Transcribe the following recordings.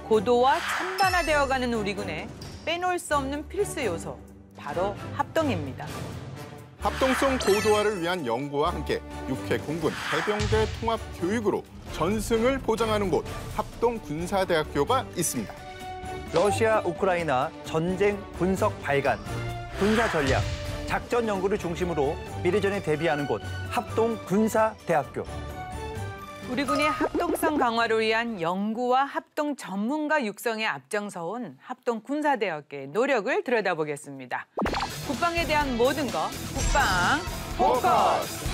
고도화 첨단화되어가는 우리 군에 빼놓을 수 없는 필수 요소, 바로 합동입니다. 합동성 고도화를 위한 연구와 함께 육해 공군 해병대 통합 교육으로 전승을 보장하는 곳 합동군사대학교가 있습니다. 러시아, 우크라이나 전쟁 분석 발간, 군사 전략, 작전 연구를 중심으로 미래전에 대비하는 곳 합동군사대학교. 우리 군의 합동성 강화를 위한 연구와 합동 전문가 육성에 앞장서온 합동군사대학교의 노력을 들여다보겠습니다. 국방에 대한 모든 것, 국방 포커스!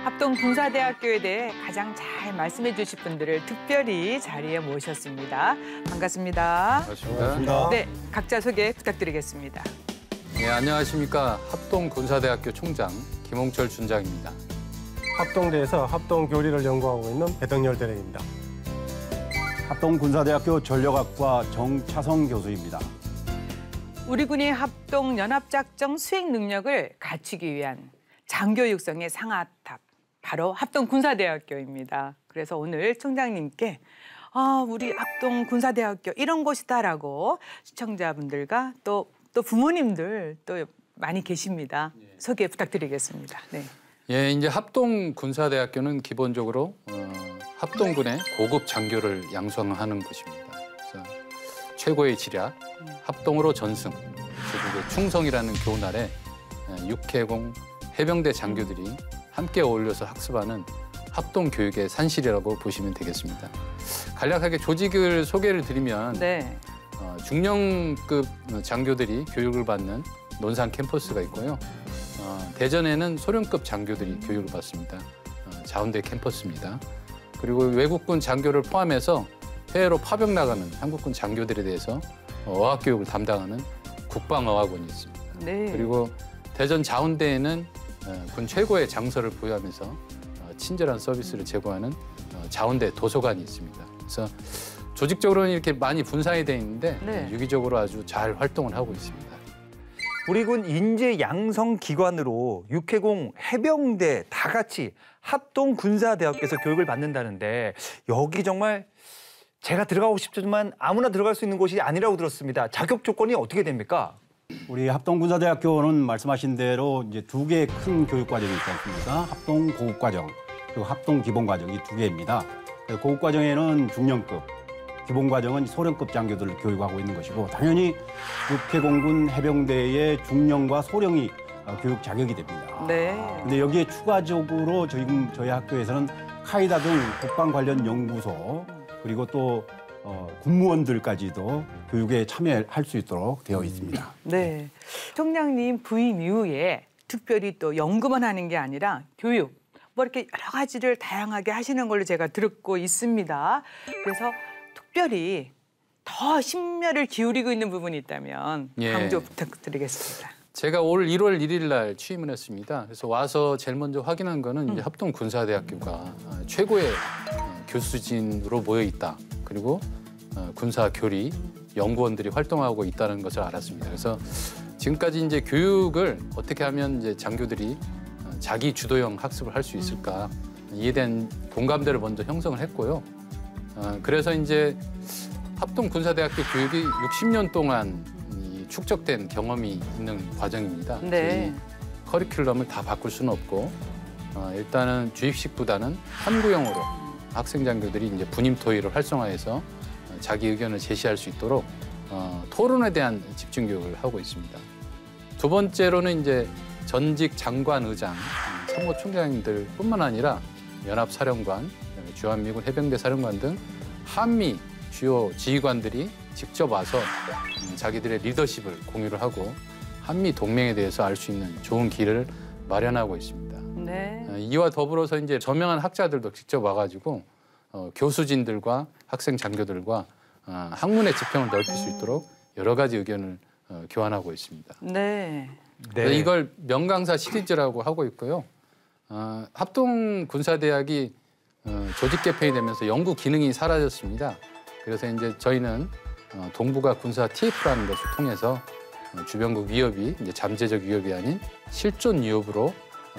합동군사대학교에 대해 가장 잘 말씀해 주실 분들을 특별히 자리에 모셨습니다. 반갑습니다. 반갑습니다. 네, 각자 소개 부탁드리겠습니다. 네, 안녕하십니까. 합동군사대학교 총장 김홍철 준장입니다. 합동대에서 합동교리를 연구하고 있는 배덕열 대령입니다. 합동군사대학교 전력학과 정차성 교수입니다. 우리 군의 합동연합작전 수행 능력을 갖추기 위한 장교 육성의 상아탑, 바로 합동군사대학교입니다. 그래서 오늘 총장님께 우리 합동군사대학교 이런 곳이다라고 시청자분들과 또 부모님들 또 많이 계십니다. 소개 부탁드리겠습니다. 네. 예, 이제 합동군사대학교는 기본적으로 합동군의 고급 장교를 양성하는 곳입니다. 그래서 최고의 지략, 합동으로 전승, 그리고 충성이라는 교훈 아래 육해공 해병대 장교들이 함께 어울려서 학습하는 합동교육의 산실이라고 보시면 되겠습니다. 간략하게 조직을 소개를 드리면 네. 중령급 장교들이 교육을 받는 논산 캠퍼스가 있고요. 대전에는 소령급 장교들이 교육을 받습니다. 자운대 캠퍼스입니다. 그리고 외국군 장교를 포함해서 해외로 파병 나가는 한국군 장교들에 대해서 어학교육을 담당하는 국방어학원이 있습니다. 네. 그리고 대전 자운대에는 군 최고의 장서를 보유하면서 친절한 서비스를 제공하는 자운대 도서관이 있습니다. 그래서 조직적으로는 이렇게 많이 분산이 돼 있는데 네. 유기적으로 아주 잘 활동을 하고 있습니다. 우리 군 인재 양성 기관으로 육해공 해병대 다 같이 합동군사대학교에서 교육을 받는다는데 여기 정말 제가 들어가고 싶지만 아무나 들어갈 수 있는 곳이 아니라고 들었습니다. 자격 조건이 어떻게 됩니까? 우리 합동군사대학교는 말씀하신 대로 이제 두 개의 큰 교육과정이 있지 않습니까? 합동고급과정, 그리고 합동기본과정 이 두 개입니다. 고급과정에는 중령급, 기본과정은 소령급 장교들을 교육하고 있는 것이고 당연히 육해공군 해병대의 중령과 소령이 교육 자격이 됩니다. 네. 근데 여기에 추가적으로 지금 저희 학교에서는 카이다 등 국방 관련 연구소 그리고 또 군무원들까지도 교육에 참여할 수 있도록 되어 있습니다. 네. 총장님 부임 이후에 특별히 또 연구만 하는 게 아니라 교육, 뭐 이렇게 여러 가지를 다양하게 하시는 걸로 제가 듣고 있습니다. 그래서 특별히 더 심혈을 기울이고 있는 부분이 있다면 강조 부탁드리겠습니다. 제가 올 1월 1일 날 취임을 했습니다. 그래서 와서 제일 먼저 확인한 거는 이제 합동군사대학교가 최고의 교수진으로 모여 있다. 그리고 군사 교리 연구원들이 활동하고 있다는 것을 알았습니다. 그래서 지금까지 이제 교육을 어떻게 하면 이제 장교들이 자기 주도형 학습을 할 수 있을까 이에 대한 공감대를 먼저 형성을 했고요. 그래서 이제 합동군사대학교 교육이 60년 동안 축적된 경험이 있는 과정입니다. 네. 커리큘럼을 다 바꿀 수는 없고 일단은 주입식보다는 함구형으로 학생 장교들이 이제 분임 토의를 활성화해서 자기 의견을 제시할 수 있도록 토론에 대한 집중 교육을 하고 있습니다. 두 번째로는 이제 전직 장관 의장, 참모총장님들뿐만 아니라 연합사령관, 주한미군 해병대 사령관 등 한미 주요 지휘관들이 직접 와서 자기들의 리더십을 공유를 하고 한미 동맹에 대해서 알 수 있는 좋은 기회를 마련하고 있습니다. 네. 이와 더불어서 이제 저명한 학자들도 직접 와가지고 교수진들과 학생 장교들과 학문의 지평을 넓힐 수 있도록 여러 가지 의견을 교환하고 있습니다. 네. 네. 이걸 명강사 시리즈라고 하고 있고요. 합동군사대학이 조직 개편이 되면서 연구 기능이 사라졌습니다. 그래서 이제 저희는 동북아 군사 TF라는 것을 통해서 주변국 위협이 이제 잠재적 위협이 아닌 실존 위협으로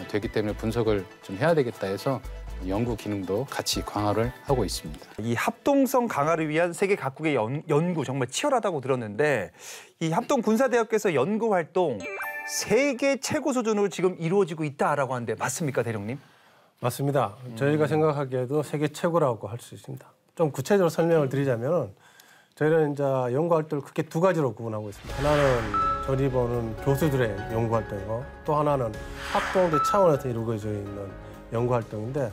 되기 때문에 분석을 좀 해야 되겠다 해서 연구 기능도 같이 강화를 하고 있습니다. 이 합동성 강화를 위한 세계 각국의 연구 정말 치열하다고 들었는데 이 합동군사대학교에서 연구 활동 세계 최고 수준으로 지금 이루어지고 있다라고 하는데 맞습니까, 대령님? 맞습니다. 저희가 생각하기에도 세계 최고라고 할 수 있습니다. 좀 구체적으로 설명을 드리자면 저희는 이제 연구 활동을 크게 두 가지로 구분하고 있습니다. 하나는 저희 보는 교수들의 연구 활동이고 또 하나는 합동대 차원에서 이루어져 있는 연구 활동인데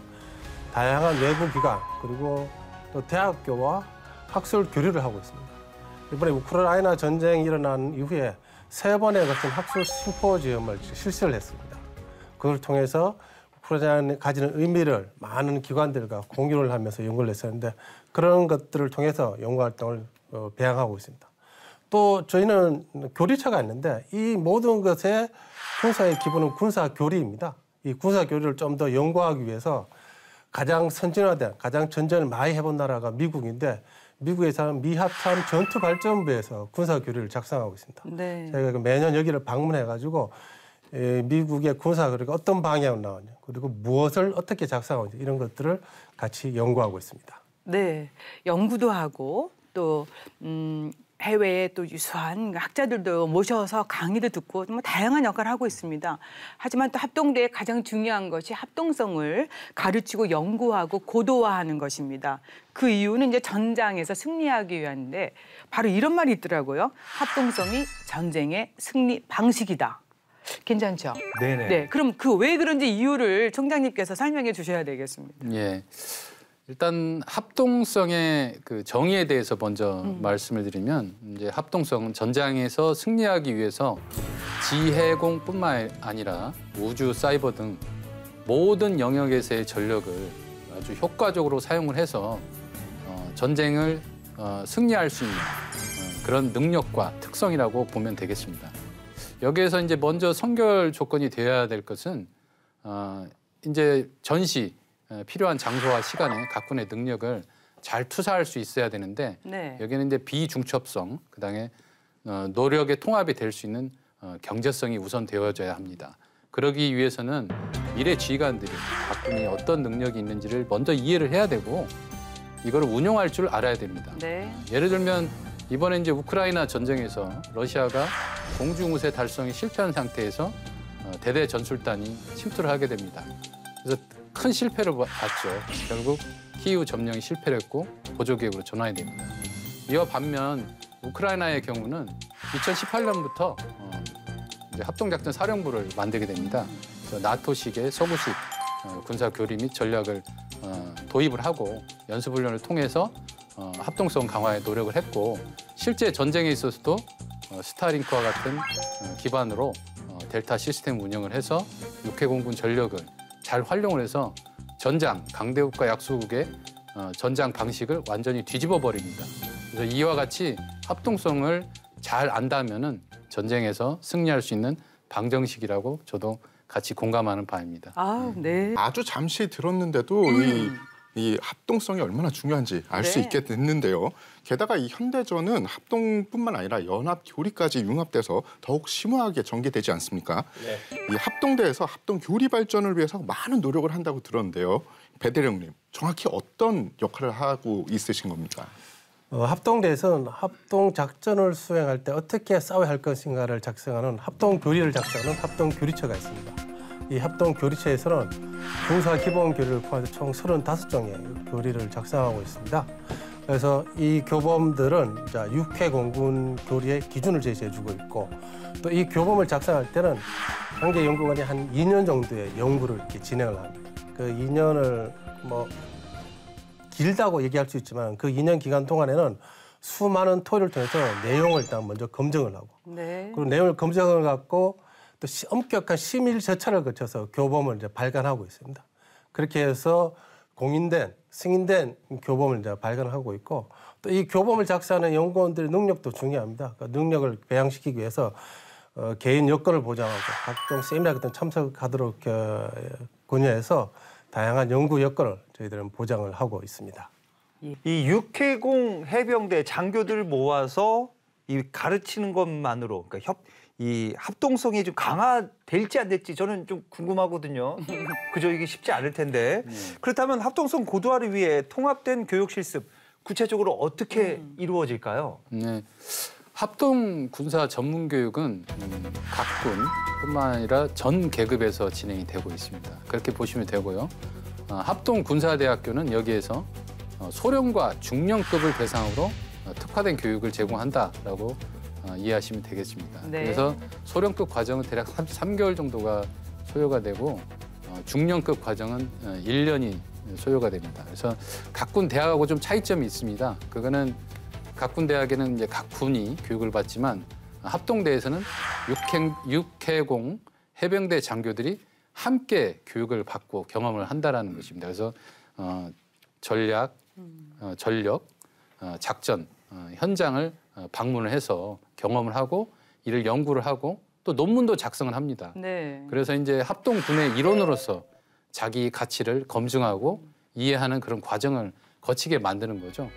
다양한 외부 기관 그리고 또 대학교와 학술 교류를 하고 있습니다. 이번에 우크라이나 전쟁이 일어난 이후에 3번에 걸친 학술 심포지엄을 실시를 했습니다. 그걸 통해서 우크라이나에 가지는 의미를 많은 기관들과 공유를 하면서 연구를 했었는데 그런 것들을 통해서 연구 활동을 배양하고 있습니다. 또 저희는 교리처가 있는데 이 모든 것의 군사의 기본은 군사 교리입니다. 이 군사 교리를 좀 더 연구하기 위해서 가장 선진화된, 가장 전쟁을 많이 해본 나라가 미국인데 미국에서는 미하탄 전투발전부에서 군사 교리를 작성하고 있습니다. 네. 저희가 매년 여기를 방문해가지고 미국의 군사 교리가 어떤 방향으로 나오냐, 그리고 무엇을 어떻게 작성하는지 이런 것들을 같이 연구하고 있습니다. 네, 연구도 하고 또 해외에 또 유수한 학자들도 모셔서 강의도 듣고 정말 다양한 역할을 하고 있습니다. 하지만 또 합동대의 가장 중요한 것이 합동성을 가르치고 연구하고 고도화하는 것입니다. 그 이유는 이제 전장에서 승리하기 위한데 바로 이런 말이 있더라고요. 합동성이 전쟁의 승리 방식이다. 괜찮죠? 네네. 네, 그럼 그 왜 그런지 이유를 총장님께서 설명해 주셔야 되겠습니다. 예. 일단 합동성의 그 정의에 대해서 먼저 말씀을 드리면 이제 합동성은 전장에서 승리하기 위해서 지해공뿐만 아니라 우주, 사이버 등 모든 영역에서의 전력을 아주 효과적으로 사용을 해서 전쟁을 승리할 수 있는 그런 능력과 특성이라고 보면 되겠습니다. 여기에서 이제 먼저 선결 조건이 되어야 될 것은 이제 전시 필요한 장소와 시간에 각군의 능력을 잘 투사할 수 있어야 되는데 네. 여기는 이제 비중첩성, 그다음에 노력의 통합이 될 수 있는 경제성이 우선 되어져야 합니다. 그러기 위해서는 미래 지휘관들이 각군이 어떤 능력이 있는지를 먼저 이해를 해야 되고 이거를 운용할 줄 알아야 됩니다. 네. 예를 들면 이번에 이제 우크라이나 전쟁에서 러시아가 공중우세 달성이 실패한 상태에서 대대 전술단이 침투를 하게 됩니다. 그래서 큰 실패를 봤죠. 결국 키이우 점령이 실패를 했고 보조개혁으로 전환이 됩니다. 이와 반면 우크라이나의 경우는 2018년부터 이제 합동작전 사령부를 만들게 됩니다. 그래서 나토식의 서구식 군사 교리 및 전략을 도입을 하고 연습훈련을 통해서 합동성 강화에 노력을 했고 실제 전쟁에 있어서도 스타링크와 같은 기반으로 델타 시스템 운영을 해서 육해공군 전력을 잘 활용을 해서 전장, 강대국과 약소국의 전장 방식을 완전히 뒤집어 버립니다. 그래서 이와 같이 합동성을 잘 안다면은 전쟁에서 승리할 수 있는 방정식이라고 저도 같이 공감하는 바입니다. 아, 네. 아주 잠시 들었는데도 이 합동성이 얼마나 중요한지 알 수 네. 있게 됐는데요. 게다가 이 현대전은 합동뿐만 아니라 연합 교리까지 융합돼서 더욱 심오하게 전개되지 않습니까? 네. 이 합동대에서 합동 교리 발전을 위해서 많은 노력을 한다고 들었는데요. 배 대령님, 정확히 어떤 역할을 하고 있으신 겁니까? 합동대에서는 합동 작전을 수행할 때 어떻게 싸워야 할 것인가를 작성하는 합동 교리를 작성하는 합동 교리처가 있습니다. 이 합동 교리처에서는 군사 기본 교리를 포함해서 총 35종의 교리를 작성하고 있습니다. 그래서 이 교범들은 육해 공군 교리의 기준을 제시해주고 있고 또 이 교범을 작성할 때는 한개 연구관이 한 2년 정도의 연구를 이렇게 진행을 합니다. 그 2년을 뭐 길다고 얘기할 수 있지만 그 2년 기간 동안에는 수많은 토의를 통해서 내용을 일단 먼저 검증을 하고 네. 그리고 내용을 검증을 갖고 또 엄격한 심의 절차를 거쳐서 교범을 이제 발간하고 있습니다. 그렇게 해서 공인된 승인된 교범을 이제 발간하고 있고 또 이 교범을 작성하는 연구원들의 능력도 중요합니다. 그 능력을 배양시키기 위해서 개인 여건을 보장하고 각종 세미나 같은 참석하도록 권유해서 다양한 연구 여건을 저희들은 보장을 하고 있습니다. 이 육해공 해병대 장교들 모아서 이 가르치는 것만으로 그러니까 이 합동성이 좀 강화될지 안 될지 저는 좀 궁금하거든요. 그죠? 이게 쉽지 않을 텐데. 그렇다면 합동성 고도화를 위해 통합된 교육 실습 구체적으로 어떻게 이루어질까요? 네. 합동 군사 전문 교육은 각 군뿐만 아니라 전 계급에서 진행이 되고 있습니다. 그렇게 보시면 되고요. 합동 군사대학교는 여기에서 소령과 중령급을 대상으로 특화된 교육을 제공한다라고 이해하시면 되겠습니다. 네. 그래서 소령급 과정은 대략 3개월 정도가 소요가 되고 중령급 과정은 1년이 소요가 됩니다. 그래서 각 군 대학하고 좀 차이점이 있습니다. 그거는 각 군 대학에는 이제 각 군이 교육을 받지만 합동대에서는 육해공 해병대 장교들이 함께 교육을 받고 경험을 한다라는 것입니다. 그래서 전략, 전력, 작전, 현장을 방문을 해서 경험을 하고 이를 연구를 하고 또 논문도 작성을 합니다. 네. 그래서 이제 합동군의 일원으로서 자기 가치를 검증하고 이해하는 그런 과정을 거치게 만드는 거죠.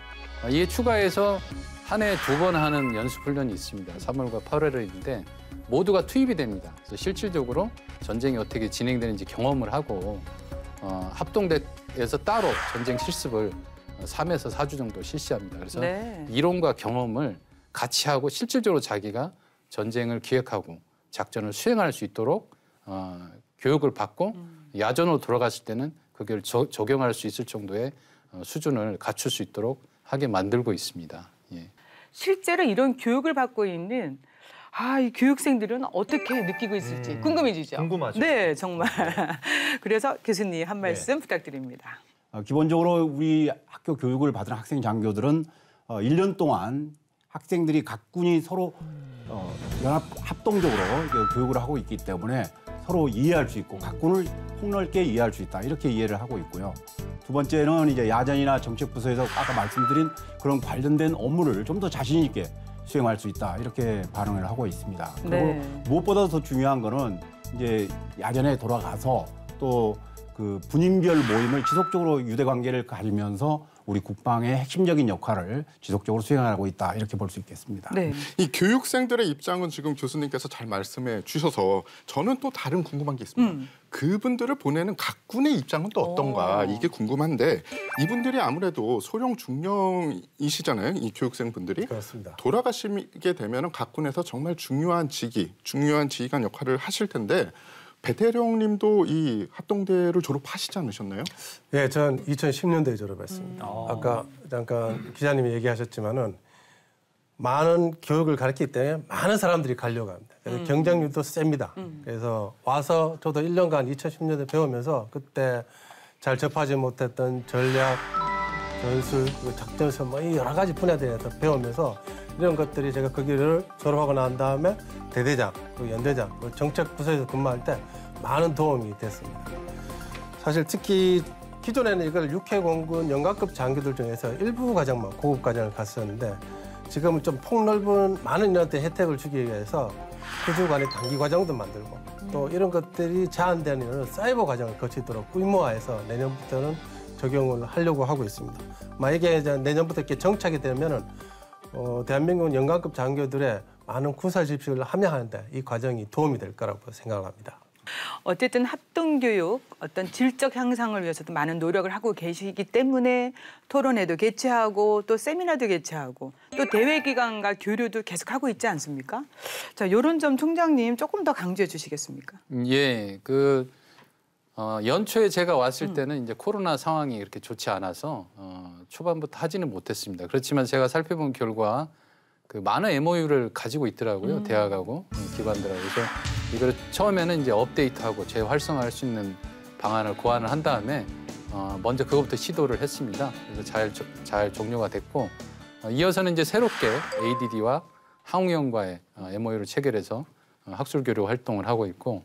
이에 추가해서 한 해에 2번 하는 연습훈련이 있습니다. 3월과 8월인데 모두가 투입이 됩니다. 그래서 실질적으로 전쟁이 어떻게 진행되는지 경험을 하고 합동대에서 따로 전쟁 실습을 3에서 4주 정도 실시합니다. 그래서 네. 이론과 경험을 같이 하고 실질적으로 자기가 전쟁을 기획하고 작전을 수행할 수 있도록 교육을 받고 야전으로 돌아갔을 때는 그걸 적용할 수 있을 정도의 수준을 갖출 수 있도록 하게 만들고 있습니다. 예. 실제로 이런 교육을 받고 있는 이 교육생들은 어떻게 느끼고 있을지 궁금해지죠? 궁금하죠. 네, 정말. 그래서 교수님 한 말씀 부탁드립니다. 기본적으로 우리 학교 교육을 받은 학생 장교들은 1년 동안 학생들이 각 군이 서로 연합 합동적으로 교육을 하고 있기 때문에 서로 이해할 수 있고 각 군을 폭넓게 이해할 수 있다 이렇게 이해를 하고 있고요. 두 번째는 이제 야전이나 정책부서에서 아까 말씀드린 그런 관련된 업무를 좀 더 자신 있게 수행할 수 있다 이렇게 반응을 하고 있습니다. 그리고 네. 무엇보다 더 중요한 거는 이제 야전에 돌아가서 또 그 군인별 모임을 지속적으로 유대 관계를 가지면서 우리 국방의 핵심적인 역할을 지속적으로 수행하고 있다 이렇게 볼 수 있겠습니다. 네. 이 교육생들의 입장은 지금 교수님께서 잘 말씀해 주셔서 저는 또 다른 궁금한 게 있습니다. 그분들을 보내는 각 군의 입장은 또 어떤가 이게 궁금한데 이분들이 아무래도 소령 중령이시잖아요. 이 교육생분들이. 그렇습니다. 돌아가시게 되면 각 군에서 정말 중요한 지휘관 역할을 하실 텐데 배대령님도 이 합동대를 졸업하시지 않으셨나요? 예, 전 2010년도에 졸업했습니다. 아까 잠깐 기자님이 얘기하셨지만은 많은 교육을 가르치기 때문에 많은 사람들이 가려고 합니다. 그래서 경쟁률도 셉니다. 그래서 와서 저도 1년간 2010년도에 배우면서 그때 잘 접하지 못했던 전략, 전술, 작전술 뭐 여러 가지 분야에 대해서 배우면서 이런 것들이 제가 거기를 졸업하고 난 다음에 대대장, 연대장, 정책부서에서 근무할 때 많은 도움이 됐습니다. 사실 특히 기존에는 이걸 육해공군 연관급 장교들 중에서 일부 과정만 고급 과정을 갔었는데 지금은 좀 폭넓은 많은 인원한테 혜택을 주기 위해서 후주간의 단기 과정도 만들고 또 이런 것들이 제한되는 사이버 과정을 거치도록规模화해서 내년부터는 적용을 하려고 하고 있습니다. 만약에 이제 내년부터 이렇게 정착이 되면은 대한민국 연관급 장교들의 많은 군사 집식을 함양하는데 이 과정이 도움이 될 거라고 생각합니다. 어쨌든 합동교육, 어떤 질적 향상을 위해서도 많은 노력을 하고 계시기 때문에 토론회도 개최하고 또 세미나도 개최하고 또 대회 기간과 교류도 계속하고 있지 않습니까? 자, 이런 점 총장님 조금 더 강조해 주시겠습니까? 예, 연초에 제가 왔을 때는 이제 코로나 상황이 그렇게 좋지 않아서 초반부터 하지는 못했습니다. 그렇지만 제가 살펴본 결과 많은 MOU를 가지고 있더라고요. 대학하고 기관들하고. 그래서 이걸 처음에는 이제 업데이트하고 재활성화할 수 있는 방안을 고안을 한 다음에 먼저 그것부터 시도를 했습니다. 그래서 잘 종료가 됐고 이어서는 이제 새롭게 ADD와 항우영과의 MOU를 체결해서 학술 교류 활동을 하고 있고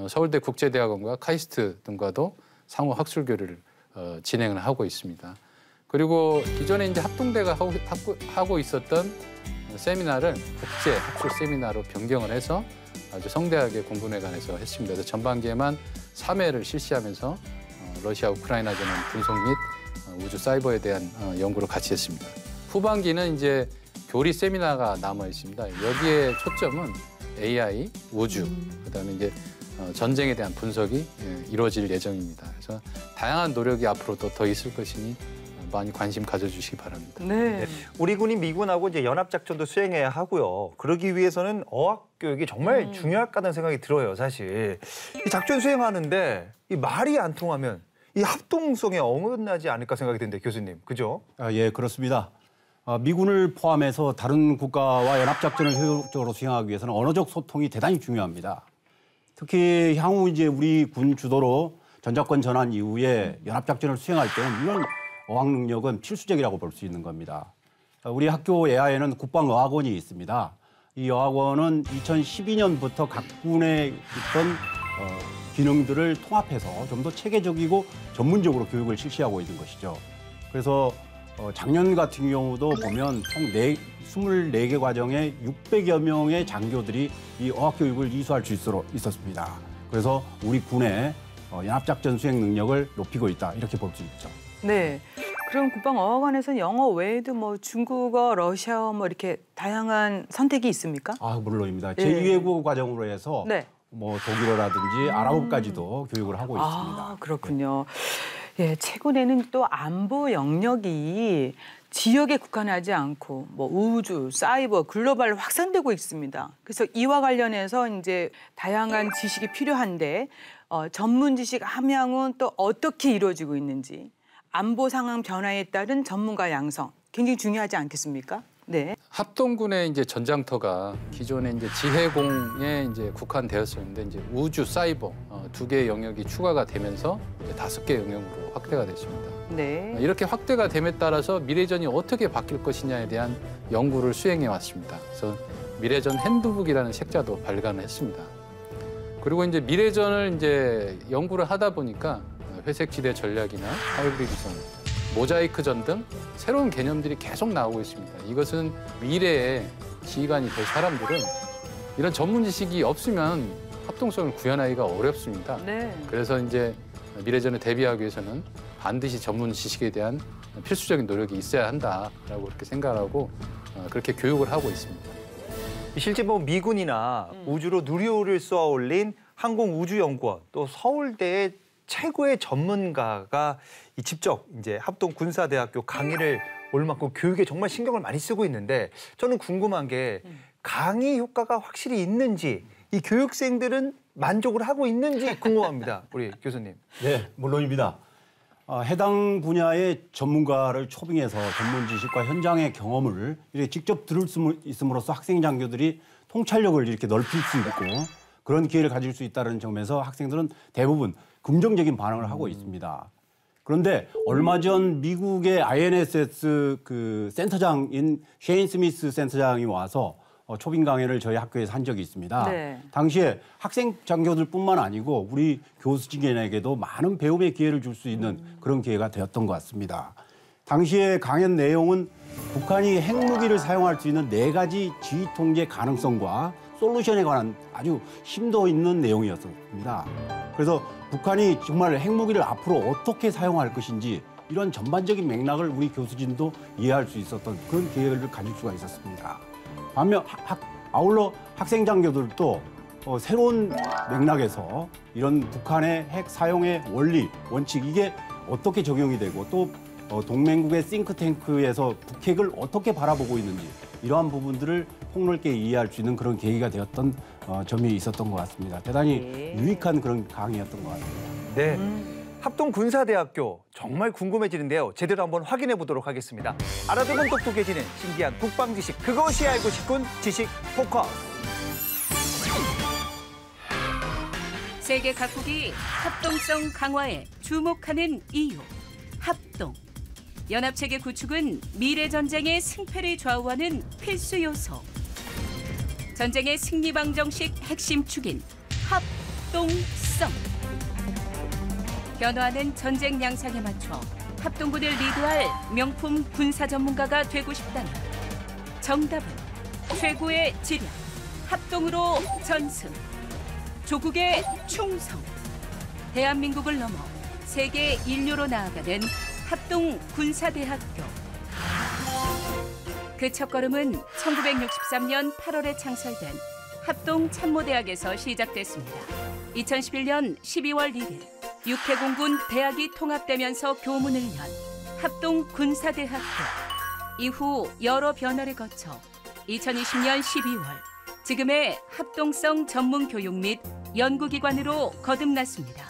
서울대 국제대학원과 카이스트 등과도 상호 학술 교류를 진행을 하고 있습니다. 그리고 기존에 이제 합동대가 하고 있었던 세미나를 국제 학술 세미나로 변경을 해서 아주 성대하게 공군회관에서 했습니다. 그래서 전반기에만 3회를 실시하면서 러시아 우크라이나 전원 분석 및 우주 사이버에 대한 연구를 같이 했습니다. 후반기는 이제 교리 세미나가 남아 있습니다. 여기에 초점은 AI, 우주, 그다음에 이제 전쟁에 대한 분석이 이루어질 예정입니다. 그래서 다양한 노력이 앞으로 더 있을 것이니 많이 관심 가져주시기 바랍니다. 네. 우리 군이 미군하고 이제 연합작전도 수행해야 하고요. 그러기 위해서는 어학교육이 정말 중요할까라는 생각이 들어요, 사실. 이 작전 수행하는데 이 말이 안 통하면 이 합동성에 어긋나지 않을까 생각이 드는데, 교수님. 그죠? 예, 그렇습니다. 미군을 포함해서 다른 국가와 연합작전을 효율적으로 수행하기 위해서는 언어적 소통이 대단히 중요합니다. 특히 향후 이제 우리 군 주도로 전작권 전환 이후에 연합작전을 수행할 때는 이런 어학 능력은 필수적이라고 볼 수 있는 겁니다. 우리 학교 예하에는 국방어학원이 있습니다. 이 어학원은 2012년부터 각 군에 있던 기능들을 통합해서 좀 더 체계적이고 전문적으로 교육을 실시하고 있는 것이죠. 그래서 작년 같은 경우도 보면 총 24개 과정에 600여 명의 장교들이 이 어학교육을 이수할 수 있었습니다. 그래서 우리 군의 연합작전 수행 능력을 높이고 있다, 이렇게 볼 수 있죠. 네. 그럼 국방어학원에서는 영어 외에도 뭐 중국어, 러시아어 뭐 이렇게 다양한 선택이 있습니까? 물론입니다. 예. 제2외국어 과정으로 해서 네. 뭐 독일어라든지 아랍어까지도 교육을 하고 있습니다. 아, 그렇군요. 예, 최근에는 또 안보 영역이 지역에 국한하지 않고 뭐 우주, 사이버, 글로벌 확산되고 있습니다. 그래서 이와 관련해서 이제 다양한 지식이 필요한데 전문 지식 함양은 또 어떻게 이루어지고 있는지, 안보 상황 변화에 따른 전문가 양성 굉장히 중요하지 않겠습니까? 네. 합동군의 이제 전장터가 기존에 이제 지해공에 이제 국한되었었는데 이제 우주, 사이버 두 개의 영역이 추가가 되면서 이제 5개 영역으로 확대가 됐습니다. 네. 이렇게 확대가 됨에 따라서 미래전이 어떻게 바뀔 것이냐에 대한 연구를 수행해 왔습니다. 그래서 미래전 핸드북이라는 책자도 발간을 했습니다. 그리고 이제 미래전을 이제 연구를 하다 보니까 회색지대 전략이나 하이브리드전, 모자이크전 등 새로운 개념들이 계속 나오고 있습니다. 이것은 미래의 지휘관이 될 사람들은 이런 전문 지식이 없으면 합동성을 구현하기가 어렵습니다. 네. 그래서 이제 미래전에 대비하기 위해서는 반드시 전문 지식에 대한 필수적인 노력이 있어야 한다라고 그렇게 생각하고 그렇게 교육을 하고 있습니다. 실제 뭐 미군이나 우주로 누리호를 쏘아 올린 항공우주연구원, 또 서울대의 최고의 전문가가 직접 이제 합동군사대학교 강의를 올 만큼 교육에 정말 신경을 많이 쓰고 있는데, 저는 궁금한 게 강의 효과가 확실히 있는지, 이 교육생들은 만족을 하고 있는지 궁금합니다. 우리 교수님. 네, 물론입니다. 해당 분야의 전문가를 초빙해서 전문 지식과 현장의 경험을 이렇게 직접 들을 수 있음으로써 학생 장교들이 통찰력을 이렇게 넓힐 수 있고 그런 기회를 가질 수 있다는 점에서 학생들은 대부분 긍정적인 반응을 하고 있습니다. 그런데 얼마 전 미국의 INSS 그 센터장인 셰인 스미스 센터장이 와서 초빙 강의를 저희 학교에서 한 적이 있습니다. 네. 당시에 학생 장교들뿐만 아니고 우리 교수진에게도 많은 배움의 기회를 줄 수 있는 그런 기회가 되었던 것 같습니다. 당시에 강의 내용은 북한이 핵무기를 사용할 수 있는 4가지 지휘 통제 가능성과 솔루션에 관한 아주 심도 있는 내용이었습니다. 그래서 북한이 정말 핵무기를 앞으로 어떻게 사용할 것인지 이런 전반적인 맥락을 우리 교수진도 이해할 수 있었던 그런 기회를 가질 수가 있었습니다. 반면 아울러 학생 장교들도 새로운 맥락에서 이런 북한의 핵 사용의 원리, 원칙 이게 어떻게 적용이 되고 또 동맹국의 싱크탱크에서 북핵을 어떻게 바라보고 있는지 이러한 부분들을 폭넓게 이해할 수 있는 그런 계기가 되었던 점이 있었던 것 같습니다. 대단히 네. 유익한 그런 강의였던 것 같습니다. 네. 합동군사대학교 정말 궁금해지는데요. 제대로 한번 확인해 보도록 하겠습니다. 알아두면 똑똑해지는 신기한 국방 지식, 그것이 알고 싶군 지식 포커스. 세계 각국이 합동성 강화에 주목하는 이유. 합동. 연합체계 구축은 미래 전쟁의 승패를 좌우하는 필수 요소. 전쟁의 승리 방정식 핵심 축인 합동성. 변화하는 전쟁 양상에 맞춰 합동군을 리드할 명품 군사 전문가가 되고 싶다면 정답은 최고의 지력, 합동으로 전승, 조국의 충성, 대한민국을 넘어 세계 인류로 나아가는 합동군사대학교. 그 첫걸음은 1963년 8월에 창설된 합동참모대학에서 시작됐습니다. 2011년 12월 1일 육해공군 대학이 통합되면서 교문을 연 합동군사대학교. 이후 여러 변화를 거쳐 2020년 12월 지금의 합동성 전문교육 및 연구기관으로 거듭났습니다.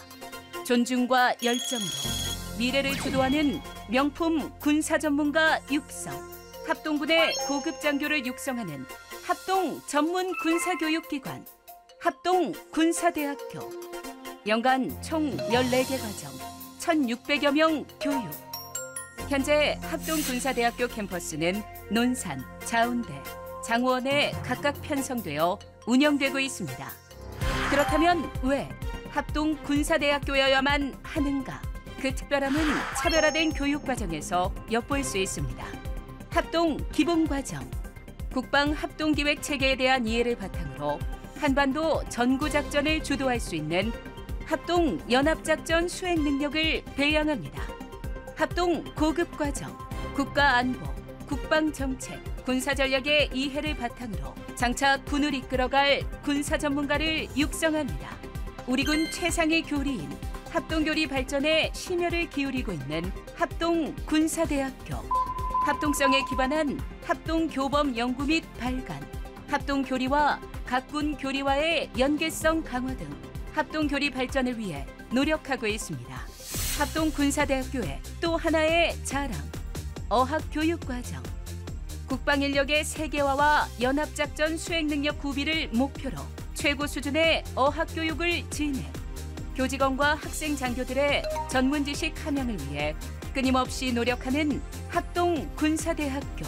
존중과 열정으로 미래를 주도하는 명품 군사전문가 육성, 합동군의 고급 장교를 육성하는 합동전문군사교육기관, 합동군사대학교. 연간 총 14개 과정, 1,600여 명 교육. 현재 합동군사대학교 캠퍼스는 논산, 자운대, 장원에 각각 편성되어 운영되고 있습니다. 그렇다면 왜 합동군사대학교여야만 하는가? 그 특별함은 차별화된 교육과정에서 엿볼 수 있습니다. 합동기본과정, 국방합동기획체계에 대한 이해를 바탕으로 한반도 전구작전을 주도할 수 있는 합동연합작전 수행 능력을 배양합니다. 합동고급과정, 국가안보, 국방정책, 군사전략의 이해를 바탕으로 장차 군을 이끌어갈 군사전문가를 육성합니다. 우리 군 최상의 교리인 합동교리 발전에 심혈을 기울이고 있는 합동군사대학교. 합동성에 기반한 합동교범 연구 및 발간, 합동교리와 각군 교리와의 연계성 강화 등 합동교리 발전을 위해 노력하고 있습니다. 합동군사대학교의 또 하나의 자랑, 어학교육과정. 국방인력의 세계화와 연합작전 수행능력 구비를 목표로 최고 수준의 어학교육을 진행, 교직원과 학생 장교들의 전문지식 함양을 위해 끊임없이 노력하는 합동군사대학교.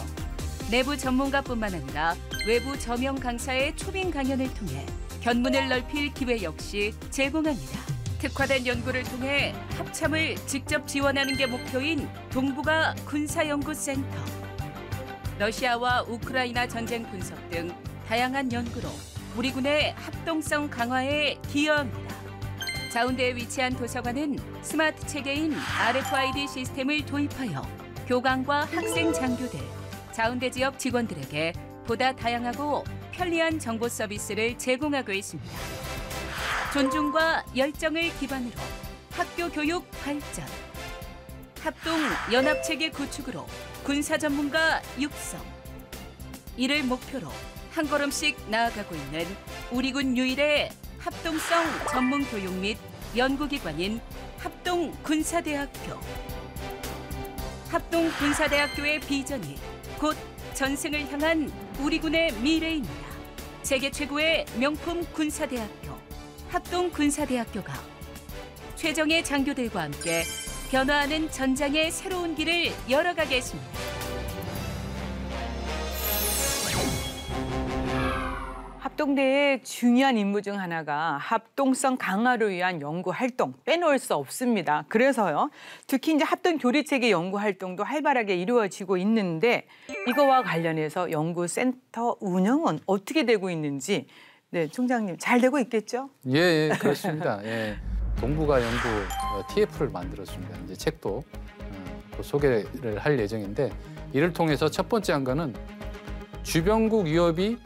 내부 전문가뿐만 아니라 외부 저명 강사의 초빙 강연을 통해 견문을 넓힐 기회 역시 제공합니다. 특화된 연구를 통해 합참을 직접 지원하는 게 목표인 동북아 군사연구센터. 러시아와 우크라이나 전쟁 분석 등 다양한 연구로 우리 군의 합동성 강화에 기여합니다. 자운대에 위치한 도서관은 스마트 체계인 RFID 시스템을 도입하여 교관과 학생 장교들, 자운대 지역 직원들에게 보다 다양하고 편리한 정보 서비스를 제공하고 있습니다. 존중과 열정을 기반으로 학교 교육 발전, 합동 연합체계 구축으로 군사 전문가 육성. 이를 목표로 한 걸음씩 나아가고 있는 우리 군 유일의 합동성 전문 교육 및 연구기관인 합동군사대학교. 합동군사대학교의 비전이 곧 전승을 향한 우리 군의 미래입니다. 세계 최고의 명품 군사대학교, 합동군사대학교가 최정예 장교들과 함께 변화하는 전장의 새로운 길을 열어가겠습니다. 합동대의 중요한 임무 중 하나가 합동성 강화를 위한 연구 활동 빼놓을 수 없습니다. 그래서요, 특히 이제 합동 교리체계 연구 활동도 활발하게 이루어지고 있는데 이거와 관련해서 연구센터 운영은 어떻게 되고 있는지, 네, 총장님 잘 되고 있겠죠? 예, 그렇습니다. 예, 동북아 연구 TF를 만들었습니다. 이제 책도 소개를 할 예정인데 이를 통해서 첫 번째 한 거는 주변국 위협이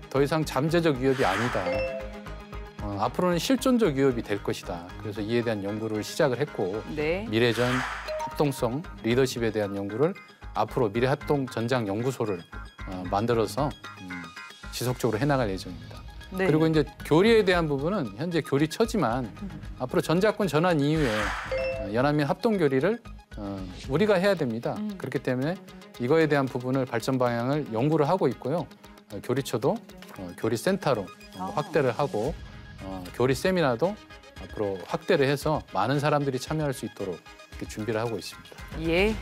더 이상 잠재적 위협이 아니다. 앞으로는 실존적 위협이 될 것이다. 그래서 이에 대한 연구를 시작을 했고, 네. 미래전 합동성 리더십에 대한 연구를 앞으로 미래합동 전장 연구소를 만들어서 지속적으로 해나갈 예정입니다. 네. 그리고 이제 교리에 대한 부분은 현재 교리처지만 앞으로 전작권 전환 이후에 연합민 합동 교리를 우리가 해야 됩니다. 그렇기 때문에 이거에 대한 부분을 발전 방향을 연구를 하고 있고요. 교리처도 교리센터로 확대를 하고 교리 세미나도 앞으로 확대를 해서 많은 사람들이 참여할 수 있도록 이렇게 준비를 하고 있습니다. 예.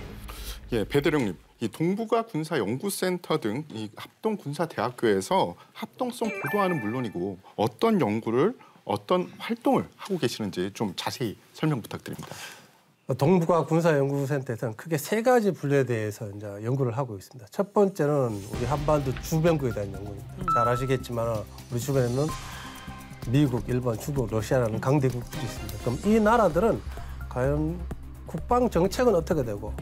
예, 배대령님, 이 동북아 군사연구센터 등 이 합동군사대학교에서 합동성 보도하는 물론이고 어떤 연구를, 어떤 활동을 하고 계시는지 좀 자세히 설명 부탁드립니다. 동북아 군사연구센터에서는 크게 세 가지 분야에 대해서 이제 연구를 하고 있습니다. 첫 번째는 우리 한반도 주변국에 대한 연구입니다. 잘 아시겠지만 우리 주변에는 미국, 일본, 중국, 러시아라는 강대국들이 있습니다. 그럼 이 나라들은 과연 국방 정책은 어떻게 되고,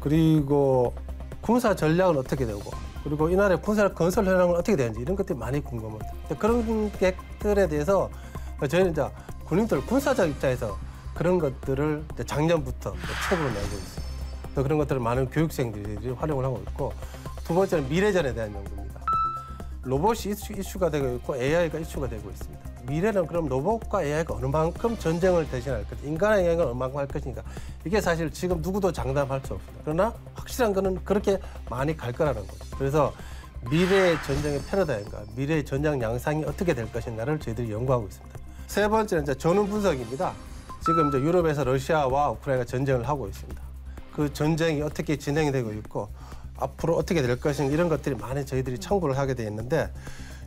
그리고 군사 전략은 어떻게 되고, 그리고 이 나라의 군사 건설 현황은 어떻게 되는지 이런 것들이 많이 궁금합니다. 그런 것들에 대해서 저희는 이제 군인들 군사적 입장에서 그런 것들을 작년부터 책으로 내고 있습니다. 또 그런 것들을 많은 교육생들이 활용을 하고 있고, 두 번째는 미래전에 대한 연구입니다. 로봇이 이슈가 되고 있고 AI가 이슈가 되고 있습니다. 미래는 그럼 로봇과 AI가 어느 만큼 전쟁을 대신할 것, 인간의 영향을 얼마만큼 할 것인가. 이게 사실 지금 누구도 장담할 수 없습니다. 그러나 확실한 거는 그렇게 많이 갈 거라는 거죠. 그래서 미래의 전쟁의 패러다임과 미래의 전장 양상이 어떻게 될 것인가를 저희들이 연구하고 있습니다. 세 번째는 이제 전후 분석입니다. 지금 이제 유럽에서 러시아와 우크라이나가 전쟁을 하고 있습니다. 그 전쟁이 어떻게 진행이 되고 있고 앞으로 어떻게 될 것인가 이런 것들이 많이 저희들이 참고를 하게 돼 있는데,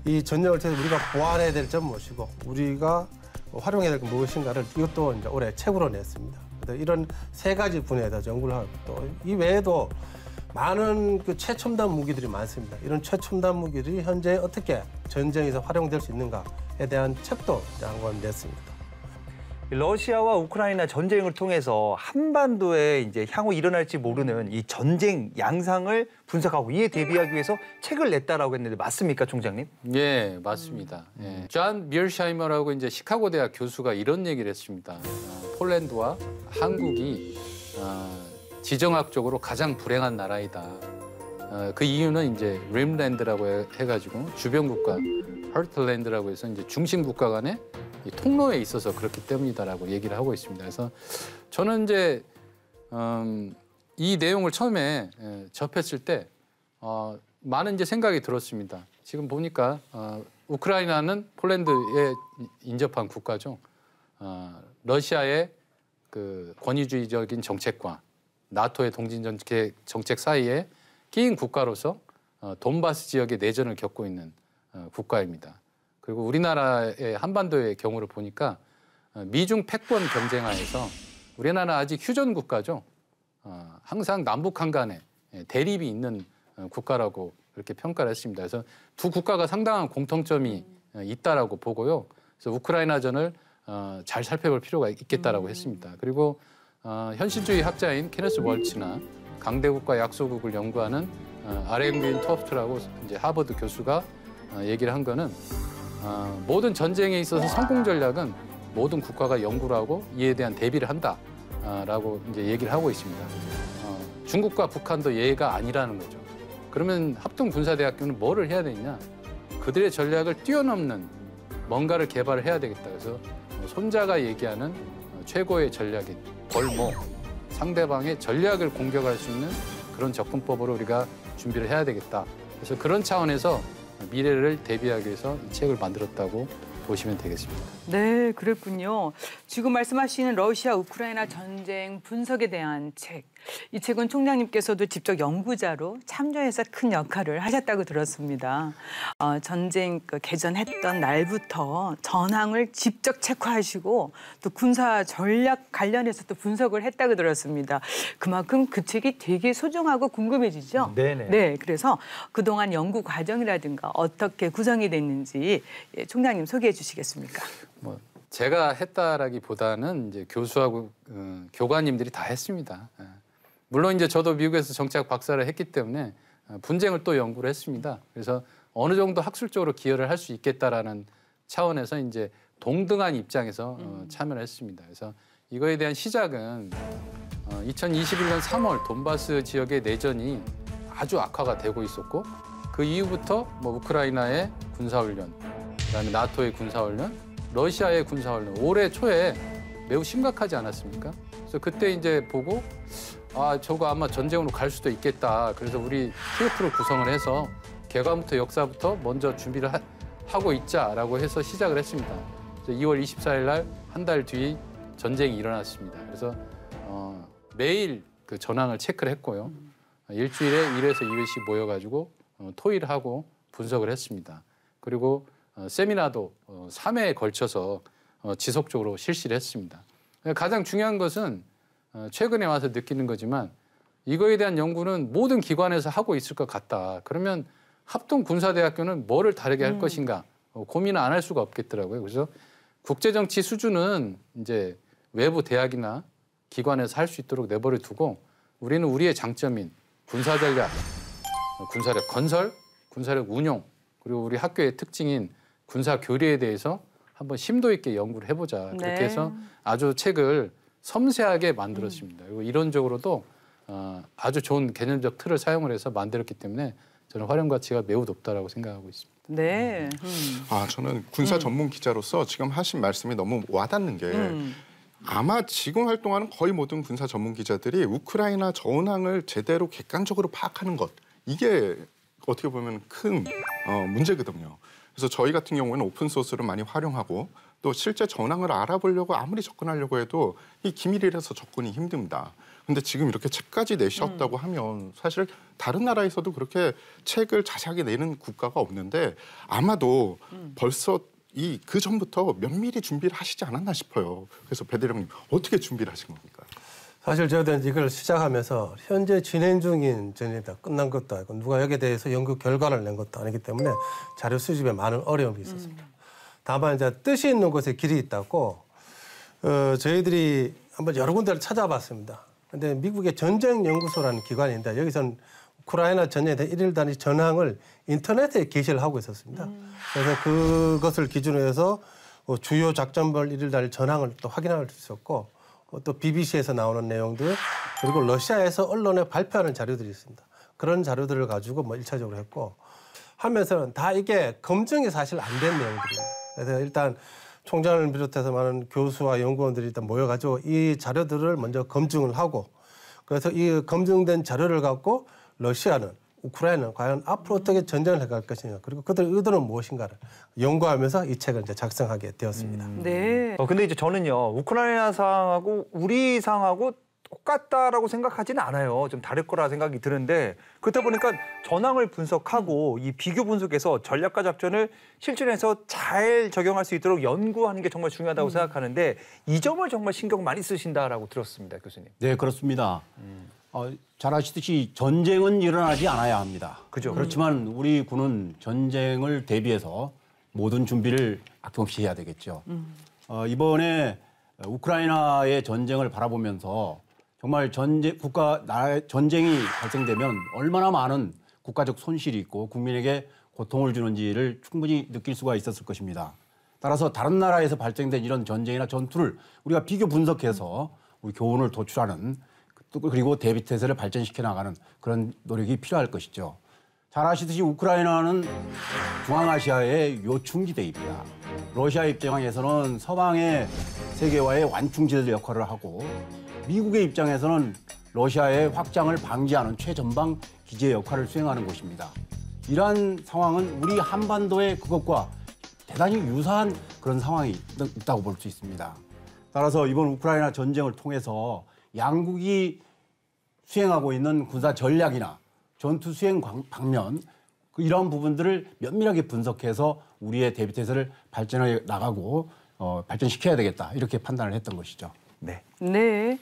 이 전쟁을 통해서 우리가 보완해야 될 점 무엇이고 우리가 활용해야 될 것 무엇인가를 이것도 이제 올해 책으로 냈습니다. 이런 세 가지 분야에다 연구를 하고, 또 이 외에도 많은 그 최첨단 무기들이 많습니다. 이런 최첨단 무기들이 현재 어떻게 전쟁에서 활용될 수 있는가에 대한 책도 한 권 냈습니다. 러시아와 우크라이나 전쟁을 통해서 한반도에 이제 향후 일어날지 모르는 이 전쟁 양상을 분석하고 이에 대비하기 위해서 책을 냈다라고 했는데 맞습니까, 총장님? 예, 맞습니다. 예. 존 미얼샤이머라고 이제 시카고 대학 교수가 이런 얘기를 했습니다. 폴란드와 한국이 지정학적으로 가장 불행한 나라이다. 그 이유는 이제 림랜드라고 해가지고 주변 국가, 하트랜드라고 해서 이제 중심 국가 간의 이 통로에 있어서 그렇기 때문이다라고 얘기를 하고 있습니다. 그래서 저는 이제 이 내용을 처음에 접했을 때 많은 이제 생각이 들었습니다. 지금 보니까 우크라이나는 폴란드에 인접한 국가죠. 러시아의 그 권위주의적인 정책과 나토의 동진 정책 사이에 끼인 국가로서 돈바스 지역의 내전을 겪고 있는 국가입니다. 그리고 우리나라의 한반도의 경우를 보니까 미중 패권 경쟁하에서 우리나라는 아직 휴전 국가죠. 항상 남북한 간에 대립이 있는 국가라고 그렇게 평가를 했습니다. 그래서 두 국가가 상당한 공통점이 있다라고 보고요. 그래서 우크라이나전을 잘 살펴볼 필요가 있겠다라고 했습니다. 그리고 현실주의 학자인 케네스 월츠나 강대국과 약소국을 연구하는 RMB 토프트라고 이제 하버드 교수가 얘기를 한 거는 모든 전쟁에 있어서 성공 전략은 모든 국가가 연구를 하고 이에 대한 대비를 한다라고 이제 얘기를 하고 있습니다. 중국과 북한도 예가 아니라는 거죠. 그러면 합동군사대학교는 뭐를 해야 되느냐? 그들의 전략을 뛰어넘는 뭔가를 개발을 해야 되겠다. 그래서 손자가 얘기하는 최고의 전략인 벌모, 상대방의 전략을 공격할 수 있는 그런 접근법으로 우리가 준비를 해야 되겠다. 그래서 그런 차원에서 미래를 대비하기 위해서 이 책을 만들었다고 보시면 되겠습니다. 네, 그랬군요. 지금 말씀하시는 러시아 우크라이나 전쟁 분석에 대한 책. 이 책은 총장님께서도 직접 연구자로 참여해서 큰 역할을 하셨다고 들었습니다. 전쟁 개전했던 날부터 전황을 직접 체크하시고 또 군사 전략 관련해서 또 분석을 했다고 들었습니다. 그만큼 그 책이 되게 소중하고 궁금해지죠? 네네. 네, 그래서 그동안 연구 과정이라든가 어떻게 구성이 됐는지 총장님 소개해 주시겠습니까? 제가 했다라기보다는 이제 교수하고 교관님들이 다 했습니다. 물론 이제 저도 미국에서 정치학 박사를 했기 때문에 분쟁을 또 연구를 했습니다. 그래서 어느 정도 학술적으로 기여를 할 수 있겠다라는 차원에서 이제 동등한 입장에서 참여를 했습니다. 그래서 이거에 대한 시작은 2021년 3월 돈바스 지역의 내전이 아주 악화가 되고 있었고 그 이후부터 뭐 우크라이나의 군사훈련, 그다음에 나토의 군사훈련, 러시아의 군사훈련 올해 초에 매우 심각하지 않았습니까? 그래서 그때 이제 보고 저거 아마 전쟁으로 갈 수도 있겠다. 그래서 우리 TF를 구성을 해서 개관부터 역사부터 먼저 준비를 하고 있자라고 해서 시작을 했습니다. 그래서 2월 24일 날 한 달 뒤 전쟁이 일어났습니다. 그래서 매일 그 전황을 체크를 했고요. 일주일에 1회에서 2회씩 모여가지고 토의를 하고 분석을 했습니다. 그리고 세미나도 3회에 걸쳐서 지속적으로 실시를 했습니다. 가장 중요한 것은 최근에 와서 느끼는 거지만 이거에 대한 연구는 모든 기관에서 하고 있을 것 같다. 그러면 합동군사대학교는 뭐를 다르게 할 것인가 고민을 안 할 수가 없겠더라고요. 그래서 국제정치 수준은 이제 외부 대학이나 기관에서 할 수 있도록 내버려 두고 우리는 우리의 장점인 군사 전략, 군사력 건설, 군사력 운용 그리고 우리 학교의 특징인 군사 교리에 대해서 한번 심도 있게 연구를 해보자. 그렇게 해서 아주 책을 섬세하게 만들었습니다. 그리고 이론적으로도 아주 좋은 개념적 틀을 사용을 해서 만들었기 때문에 저는 활용 가치가 매우 높다라고 생각하고 있습니다. 네. 저는 군사 전문 기자로서 지금 하신 말씀이 너무 와닿는 게 아마 지금 활동하는 거의 모든 군사 전문 기자들이 우크라이나 전황을 제대로 객관적으로 파악하는 것 이게 어떻게 보면 큰 문제거든요. 그래서 저희 같은 경우에는 오픈 소스를 많이 활용하고 또 실제 전황을 알아보려고 아무리 접근하려고 해도 이 기밀이라서 접근이 힘듭니다. 근데 지금 이렇게 책까지 내셨다고 하면 사실 다른 나라에서도 그렇게 책을 자세하게 내는 국가가 없는데 아마도 벌써 그 전부터 면밀히 준비를 하시지 않았나 싶어요. 그래서 배 대령님 어떻게 준비를 하신 겁니까? 사실 저희들은 이걸 시작하면서 현재 진행 중인 전이다 끝난 것도 아니고 누가 여기에 대해서 연구 결과를 낸 것도 아니기 때문에 자료 수집에 많은 어려움이 있었습니다. 다만 이제 뜻이 있는 곳에 길이 있다고 저희들이 한번 여러 군데를 찾아봤습니다. 근데 미국의 전쟁연구소라는 기관인데 여기서는 우크라이나 전쟁에 대한 1일 단위 전황을 인터넷에 게시를 하고 있었습니다. 그래서 그것을 기준으로 해서 주요 작전별 1일 단위 전황을 또 확인할 수 있었고 또 BBC에서 나오는 내용들 그리고 러시아에서 언론에 발표하는 자료들이 있습니다. 그런 자료들을 가지고 뭐 1차적으로 했고 하면서는 다 이게 검증이 사실 안 된 내용들입니다. 그래서 일단 총장을 비롯해서 많은 교수와 연구원들이 일단 모여가지고 이 자료들을 먼저 검증을 하고 그래서 이 검증된 자료를 갖고 러시아는 우크라이나는 과연 앞으로 어떻게 전쟁을 해갈 것이냐 그리고 그들의 의도는 무엇인가를 연구하면서 이 책을 이제 작성하게 되었습니다. 네. 근데 이제 저는요 우크라이나 상황하고 우리 상황하고 똑같다라고 생각하지는 않아요. 좀 다를 거라 생각이 드는데 그렇다 보니까 전황을 분석하고 이 비교 분석에서 전략과 작전을 실전에서 잘 적용할 수 있도록 연구하는 게 정말 중요하다고 생각하는데 이 점을 정말 신경 많이 쓰신다라고 들었습니다, 교수님. 네, 그렇습니다. 잘 아시듯이 전쟁은 일어나지 않아야 합니다. 그죠. 그렇지만 우리 군은 전쟁을 대비해서 모든 준비를 아낌없이 해야 되겠죠. 이번에 우크라이나의 전쟁을 바라보면서 정말 전쟁이 발생되면 얼마나 많은 국가적 손실이 있고 국민에게 고통을 주는지를 충분히 느낄 수가 있었을 것입니다. 따라서 다른 나라에서 발생된 이런 전쟁이나 전투를 우리가 비교 분석해서 우리 교훈을 도출하는 그리고 대비태세를 발전시켜 나가는 그런 노력이 필요할 것이죠. 잘 아시듯이 우크라이나는 중앙아시아의 요충지대입니다. 러시아 입장에서는 서방의 세계화의 완충지대 역할을 하고 미국의 입장에서는 러시아의 확장을 방지하는 최전방 기지의 역할을 수행하는 곳입니다. 이러한 상황은 우리 한반도의 그것과 대단히 유사한 그런 상황이 있다고 볼 수 있습니다. 따라서 이번 우크라이나 전쟁을 통해서 양국이 수행하고 있는 군사 전략이나 전투 수행 방면 이런 부분들을 면밀하게 분석해서 우리의 대비태세를 발전해 나가고 발전시켜야 되겠다 이렇게 판단을 했던 것이죠. 네. 네.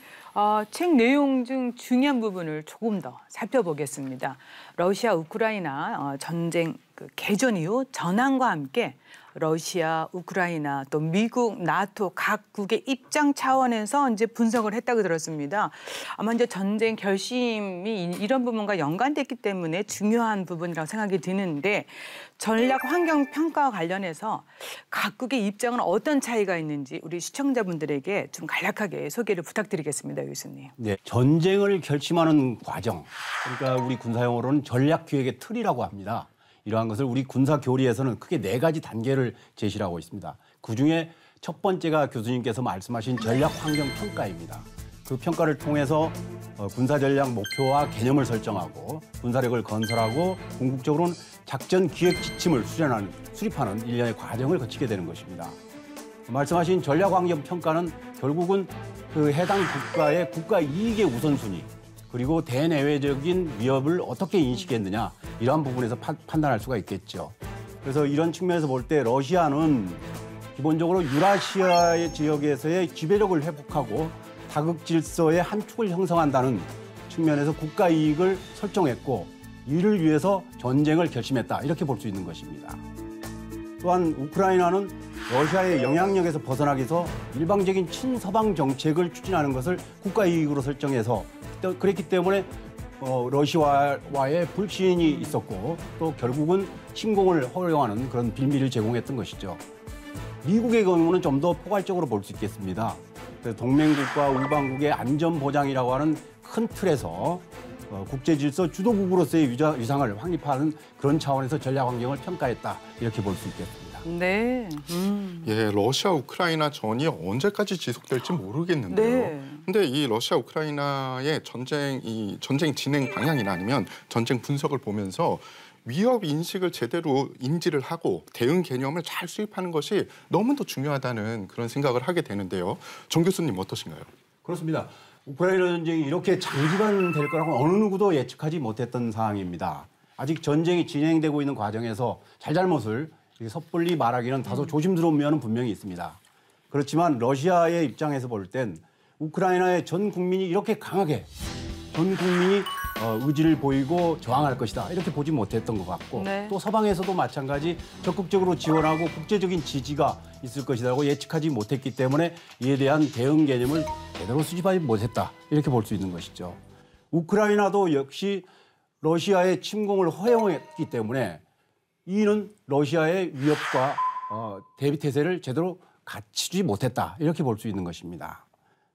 책 내용 중 중요한 부분을 조금 더 살펴보겠습니다. 러시아 우크라이나 전쟁 개전 이후 전황과 함께 러시아, 우크라이나, 또 미국, 나토 각국의 입장 차원에서 이제 분석을 했다고 들었습니다. 아마 이제 전쟁 결심이 이런 부분과 연관됐기 때문에 중요한 부분이라고 생각이 드는데 전략 환경 평가와 관련해서 각국의 입장은 어떤 차이가 있는지 우리 시청자분들에게 좀 간략하게 소개를 부탁드리겠습니다, 교수님. 네, 전쟁을 결심하는 과정, 그러니까 우리 군사용어로는 전략 기획의 틀이라고 합니다. 이러한 것을 우리 군사 교리에서는 크게 4가지 단계를 제시를 하고 있습니다. 그중에 첫 번째가 교수님께서 말씀하신 전략 환경 평가입니다. 그 평가를 통해서 군사 전략 목표와 개념을 설정하고 군사력을 건설하고 궁극적으로는 작전 기획 지침을 수립하는 일련의 과정을 거치게 되는 것입니다. 말씀하신 전략 환경 평가는 결국은 그 해당 국가의 국가 이익의 우선순위 그리고 대내외적인 위협을 어떻게 인식했느냐 이러한 부분에서 판단할 수가 있겠죠. 그래서 이런 측면에서 볼 때 러시아는 기본적으로 유라시아의 지역에서의 지배력을 회복하고 다극 질서의 한 축을 형성한다는 측면에서 국가 이익을 설정했고 이를 위해서 전쟁을 결심했다 이렇게 볼 수 있는 것입니다. 또한 우크라이나는 러시아의 영향력에서 벗어나기 위해서 일방적인 친서방 정책을 추진하는 것을 국가 이익으로 설정해서 그랬기 때문에 러시아와의 불신이 있었고 또 결국은 침공을 허용하는 그런 빌미를 제공했던 것이죠. 미국의 경우는 좀 더 포괄적으로 볼 수 있겠습니다. 동맹국과 우방국의 안전 보장이라고 하는 큰 틀에서 국제 질서 주도국으로서의 위상을 확립하는 그런 차원에서 전략 환경을 평가했다 이렇게 볼 수 있겠습니다. 네. 예, 러시아 우크라이나 전이 언제까지 지속될지 모르겠는데요. 네. 근데 이 러시아 우크라이나의 전쟁 진행 방향이나 아니면 전쟁 분석을 보면서 위협 인식을 제대로 인지를 하고 대응 개념을 잘 수립하는 것이 너무도 중요하다는 그런 생각을 하게 되는데요. 정 교수님 어떠신가요? 그렇습니다. 우크라이나 전쟁이 이렇게 장기간 될 거라고 어느 누구도 예측하지 못했던 상황입니다. 아직 전쟁이 진행되고 있는 과정에서 잘잘못을 섣불리 말하기는 다소 조심스러운 면은 분명히 있습니다. 그렇지만 러시아의 입장에서 볼 땐 우크라이나의 전 국민이 이렇게 강하게 전 국민이 의지를 보이고 저항할 것이다 이렇게 보지 못했던 것 같고 네. 또 서방에서도 마찬가지 적극적으로 지원하고 국제적인 지지가 있을 것이라고 예측하지 못했기 때문에 이에 대한 대응 개념을 제대로 수집하지 못했다 이렇게 볼 수 있는 것이죠. 우크라이나도 역시 러시아의 침공을 허용했기 때문에 이는 러시아의 위협과 대비 태세를 제대로 갖추지 못했다 이렇게 볼 수 있는 것입니다.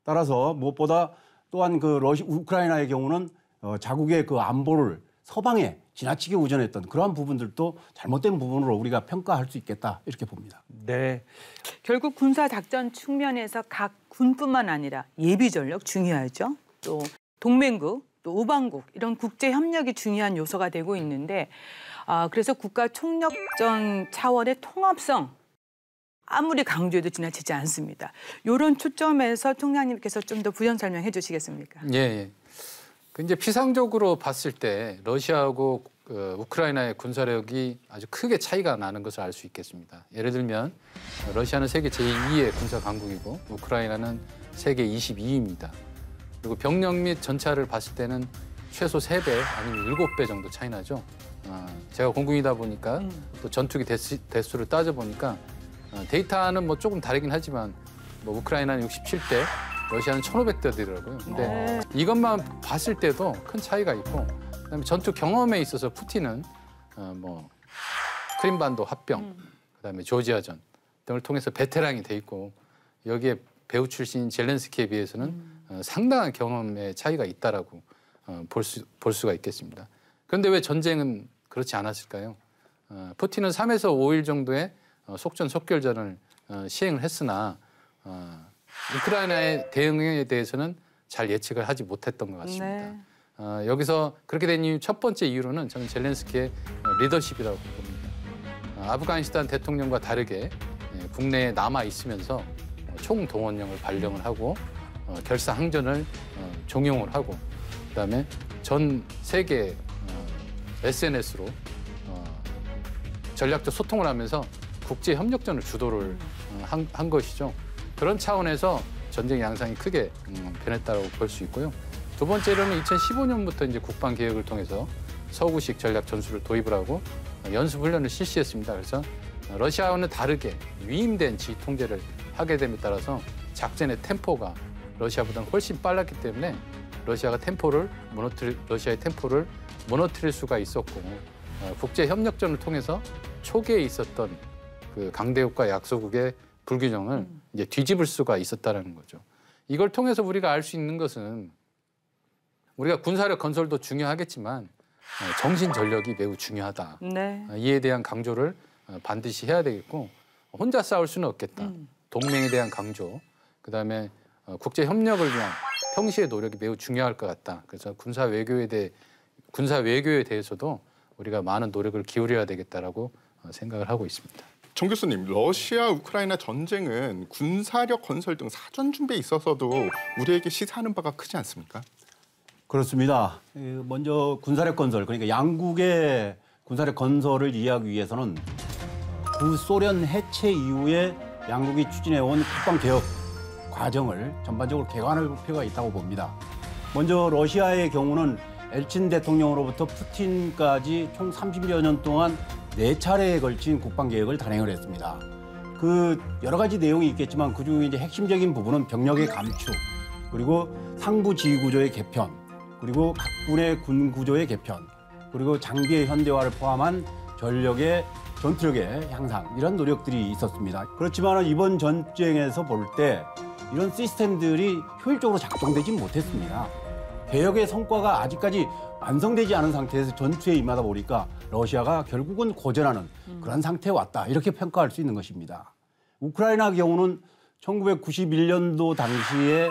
따라서 무엇보다 또한 우크라이나의 경우는 자국의 그 안보를 서방에 지나치게 의존했던 그러한 부분들도 잘못된 부분으로 우리가 평가할 수 있겠다 이렇게 봅니다. 네. 결국 군사 작전 측면에서 각 군뿐만 아니라 예비 전력 중요하죠. 또 동맹국, 또 우방국 이런 국제 협력이 중요한 요소가 되고 있는데 그래서 국가 총력전 차원의 통합성 아무리 강조해도 지나치지 않습니다. 이런 초점에서 총장님께서 좀 더 부연 설명해 주시겠습니까? 예. 이제 피상적으로 봤을 때 러시아하고 우크라이나의 군사력이 아주 크게 차이가 나는 것을 알 수 있겠습니다. 예를 들면 러시아는 세계 제2의 군사 강국이고 우크라이나는 세계 22위입니다. 그리고 병력 및 전차를 봤을 때는 최소 3배 아니면 7배 정도 차이 나죠. 제가 공군이다 보니까 또 전투기 대수를 따져보니까 데이터는 뭐 조금 다르긴 하지만 뭐 우크라이나는 67대, 러시아는 1,500대더라고요. 근데 이것만 봤을 때도 큰 차이가 있고 그다음에 전투 경험에 있어서 푸틴은 뭐 크림반도 합병, 그다음에 조지아전 등을 통해서 베테랑이 돼 있고 여기에 배우 출신인 젤렌스키에 비해서는 상당한 경험의 차이가 있다라고 볼 수가 있겠습니다. 그런데 왜 전쟁은 그렇지 않았을까요? 푸틴은 3에서 5일 정도의 속전속결전을 시행을 했으나 우크라이나의 대응에 대해서는 잘 예측을 하지 못했던 것 같습니다. 네. 여기서 그렇게 된 이유 첫 번째 이유로는 저는 젤렌스키의 리더십이라고 봅니다. 아프가니스탄 대통령과 다르게 국내에 남아 있으면서 총동원령을 발령을 하고 결사항전을 종용을 하고 그다음에 전 세계 SNS로 전략적 소통을 하면서 국제 협력전을 주도를 한 것이죠. 그런 차원에서 전쟁 양상이 크게 변했다고 볼 수 있고요. 두 번째로는 2015년부터 이제 국방 계획을 통해서 서구식 전략 전술을 도입을 하고 연습 훈련을 실시했습니다. 그래서 러시아와는 다르게 위임된 지휘 통제를 하게 됨에 따라서 작전의 템포가 러시아보다는 훨씬 빨랐기 때문에 러시아의 템포를 무너뜨릴 수가 있었고 국제 협력전을 통해서 초기에 있었던 그 강대국과 약소국의 불균형을 이제 뒤집을 수가 있었다는 거죠. 이걸 통해서 우리가 알 수 있는 것은 우리가 군사력 건설도 중요하겠지만 정신 전력이 매우 중요하다. 네. 이에 대한 강조를 반드시 해야 되겠고 혼자 싸울 수는 없겠다. 동맹에 대한 강조, 그다음에 국제 협력을 위한 평시의 노력이 매우 중요할 것 같다. 그래서 군사 외교에 대해서도 우리가 많은 노력을 기울여야 되겠다라고 생각을 하고 있습니다. 정 교수님, 러시아 우크라이나 전쟁은 군사력 건설 등 사전 준비에 있어서도 우리에게 시사하는 바가 크지 않습니까? 그렇습니다. 먼저 군사력 건설, 그러니까 양국의 군사력 건설을 이해하기 위해서는 구소련 해체 이후에 양국이 추진해온 국방개혁 과정을 전반적으로 개관할 필요가 있다고 봅니다. 먼저 러시아의 경우는 엘친 대통령으로부터 푸틴까지 총 30여 년 동안 4차례에 걸친 국방개혁을 단행을 했습니다. 그 여러 가지 내용이 있겠지만 그중에 이제 핵심적인 부분은 병력의 감축, 그리고 상부 지휘 구조의 개편, 그리고 각군의 군 구조의 개편, 그리고 장비의 현대화를 포함한 전투력의 향상, 이런 노력들이 있었습니다. 그렇지만 이번 전쟁에서 볼 때 이런 시스템들이 효율적으로 작동되지 못했습니다. 개혁의 성과가 아직까지 완성되지 않은 상태에서 전투에 임하다 보니까 러시아가 결국은 고전하는 그런 상태에 왔다, 이렇게 평가할 수 있는 것입니다. 우크라이나 경우는 1991년도 당시에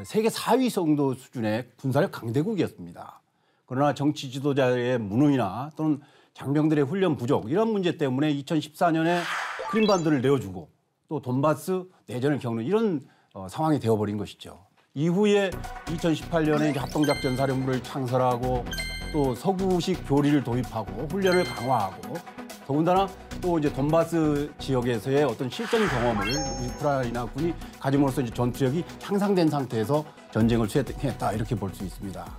세계 4위 정도 수준의 군사력 강대국이었습니다. 그러나 정치 지도자의 무능이나 또는 장병들의 훈련 부족, 이런 문제 때문에 2014년에 크림반도를 내어주고 또 돈바스 내전을 겪는 이런 상황이 되어버린 것이죠. 이후에 2018년에 합동작전사령부를 창설하고 또 서구식 교리를 도입하고 훈련을 강화하고, 더군다나 또 이제 돈바스 지역에서의 어떤 실전 경험을 우크라이나 군이 가짐으로써 이제 전투력이 향상된 상태에서 전쟁을 수행했다, 이렇게 볼 수 있습니다.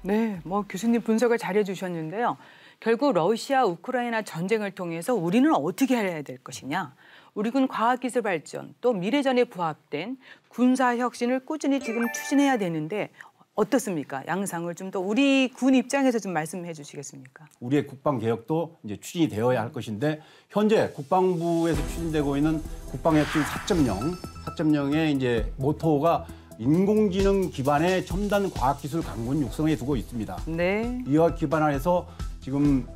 네, 뭐 교수님 분석을 잘해 주셨는데요. 결국 러시아 우크라이나 전쟁을 통해서 우리는 어떻게 해야 될 것이냐. 우리 군 과학기술 발전, 또 미래전에 부합된 군사 혁신을 꾸준히 지금 추진해야 되는데 어떻습니까? 양상을 좀 더 우리 군 입장에서 좀 말씀해 주시겠습니까? 우리의 국방 개혁도 이제 추진이 되어야 할 것인데, 현재 국방부에서 추진되고 있는 국방혁신 4.0의 이제 모토가 인공지능 기반의 첨단 과학기술 강군 육성에 두고 있습니다. 네. 이와 기반해서 지금